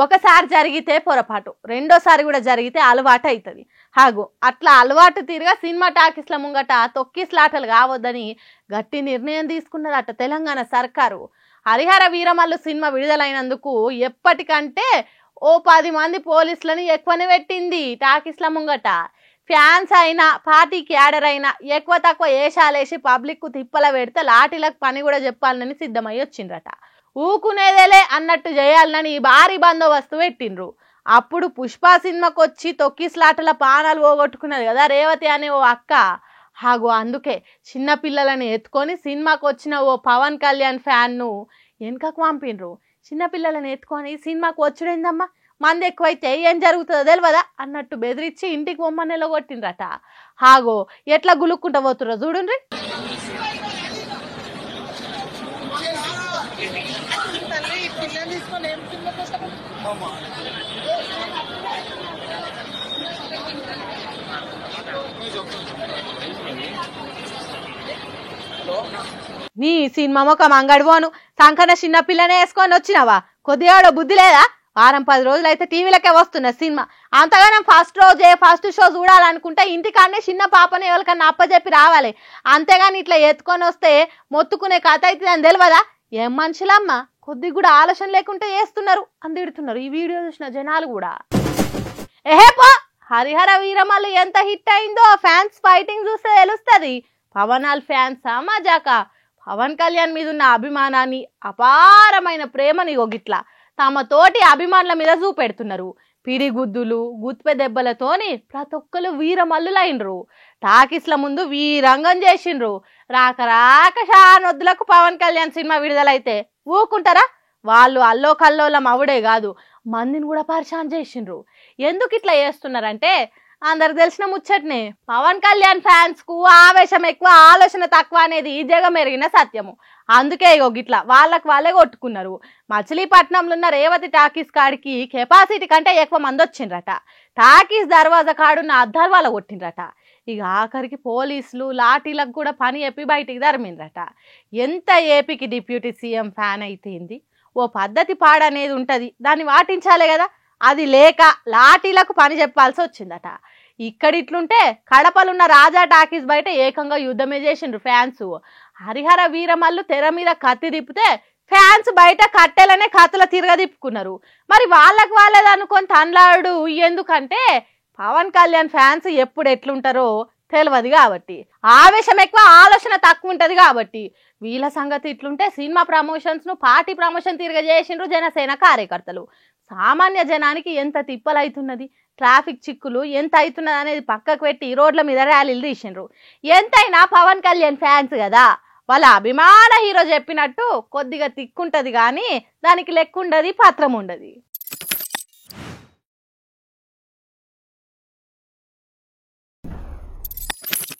ఒకసారి జరిగితే పొరపాటు, రెండోసారి కూడా జరిగితే అలవాటు అవుతుంది. హాగు అట్లా అలవాటు తీరుగా సినిమా టాకీస్ల ముంగట తొక్కిస్లాటలు కావద్దని గట్టి నిర్ణయం తీసుకున్నదట తెలంగాణ సర్కారు. హరిహర వీరమల్లు సినిమా విడుదలైనందుకు ఎప్పటికంటే ఓ 10 మంది పోలీసులని ఎక్కువనే పెట్టింది టాకీస్ల ముంగట. ఫ్యాన్స్ అయినా పార్టీ క్యాడర్ అయినా ఎక్కువ తక్కువ ఏషాలేసి పబ్లిక్ తిప్పల పెడితే లాఠీలకు పని కూడా చెప్పాలని సిద్ధమై వచ్చిండ్రట. ఊకునేదేలే అన్నట్టు చేయాలని భారీ బందోబస్తు పెట్టిండ్రు. అప్పుడు పుష్ప సినిమాకి వచ్చి తొక్కిస్లాటల పానాలు పోగొట్టుకున్నది కదా రేవతి అనే ఓ అక్క. హాగో అందుకే చిన్నపిల్లలని ఎత్తుకొని సినిమాకి వచ్చిన ఓ పవన్ కళ్యాణ్ ఫ్యాన్ను వెనుకకు పంపిండ్రు. చిన్నపిల్లలని ఎత్తుకొని సినిమాకి వచ్చుడేందమ్మా, మంది ఎక్కువైతే ఏం జరుగుతుందో తెలియదా అన్నట్టు బెదిరించి ఇంటికి బొమ్మన్నెలో కొట్టిండ్రట. హాగో ఎట్లా గులుక్కుంటా పోతుర్రో చూడుండ్రి. నీ సినిమా మొక్క మంగడి పోను సంకన చిన్న పిల్లనే వేసుకొని వచ్చినావా? కొద్దిగా బుద్ధి లేదా? వారం 10 రోజులు అయితే టీవీలకే వస్తున్న సినిమా. అంతగానం ఫస్ట్ షో చూడాలనుకుంటే ఇంటికాడనే చిన్న పాపని ఎవరికన్నా అప్పచెప్పి రావాలి. అంతేగాని ఇట్లా ఎత్తుకొని వస్తే మొత్తుకునే కథ అవుతుందని తెలియదా? ఏం మనుషులమ్మా, కొద్దిగా కూడా ఆలోచన లేకుంటే వేస్తున్నారు అని తిడుతున్నారు ఈ వీడియో చూసిన జనాలు కూడా. ఏహేపో హరిహర వీరమల్లు ఎంత హిట్ అయిందో ఫ్యాన్స్ ఫైటింగ్ చూస్తే తెలుస్తుంది. పవనాల్ ఫ్యాన్సా మజాకా? పవన్ కళ్యాణ్ మీద ఉన్న అభిమానాన్ని, అపారమైన ప్రేమని ఒగిట్లా తమ తోటి అభిమానుల మీద చూపెడుతున్నారు. పిడిగుద్దులు గుత్పె దెబ్బలతోని ప్రతి ఒక్కరు వీరమల్లులైనరు. టాకీస్ల ముందు వీరంగం చేసిండ్రు. రాక షానొద్దులకు పవన్ కళ్యాణ్ సినిమా విడుదలైతే ఊకుంటారా? వాళ్ళు అల్లో కల్లోలం అవుడే కాదు, మందిని కూడా పరిశాన్ చేసిండ్రు. ఎందుకు ఇట్లా చేస్తున్నారంటే అందరికి తెలిసిన ముచ్చట్నే. పవన్ కళ్యాణ్ ఫ్యాన్స్ కు ఆవేశం ఎక్కువ, ఆలోచన తక్కువ అనేది జగమెరిగిన సత్యము. అందుకే గిట్లా వాళ్ళే కొట్టుకున్నారు. మచిలీపట్నంలో ఉన్న రేవతి టాకీస్ కాడికి కెపాసిటీ కంటే ఎక్కువ మంది వచ్చిండ్రట. టాకీస్ దర్వాజా కాడున్న అద్దాలు వాళ్ళ కొట్టిండ్రట. ఇక ఆఖరికి పోలీసులు లాఠీలకు కూడా పని చెప్పి బయటికి తరిమిండ్రట. ఎంత ఏపీకి డిప్యూటీ సీఎం ఫ్యాన్ అయితేంది? ఓ పద్ధతి పాడనేది ఉంటుంది, దాన్ని పాటించాలే కదా. అది లేక లాఠీలకు పని చెప్పాల్సి వచ్చిందట. ఇక్కడిట్లుంటే కడపలున్న రాజా టాకీస్ బయట ఏకంగా యుద్ధమే చేసిండ్రు ఫ్యాన్స్. హరిహర వీరమల్లు తెర మీద కత్తి తిప్పితే ఫ్యాన్స్ బయట కట్టెలనే కత్తుల తిరగదిప్పుకున్నారు. మరి వాళ్ళకు వాళ్ళది అనుకొని తన్లాడు. ఎందుకంటే పవన్ కళ్యాణ్ ఫ్యాన్స్ ఎప్పుడు ఎట్లుంటారో తెలియదు కాబట్టి, ఆవేశం ఎక్కువ ఆలోచన తక్కువ ఉంటది కాబట్టి. వీళ్ళ సంగతి ఇట్లుంటే సినిమా ప్రమోషన్స్ ను పార్టీ ప్రమోషన్ తిరగజేసిండ్రు జనసేన కార్యకర్తలు. సామాన్య జనానికి ఎంత తిప్పలవుతున్నది, ట్రాఫిక్ చిక్కులు ఎంత అవుతున్నది అనేది పక్కకు పెట్టి రోడ్ల మీద ర్యాలీలు తీసిండ్రు. ఎంతైనా పవన్ కళ్యాణ్ ఫ్యాన్స్ కదా, వాళ్ళ అభిమాన హీరో చెప్పినట్టు కొద్దిగా తిక్కుంటది కానీ దానికి లెక్కుండది, పత్రం ఉండదు.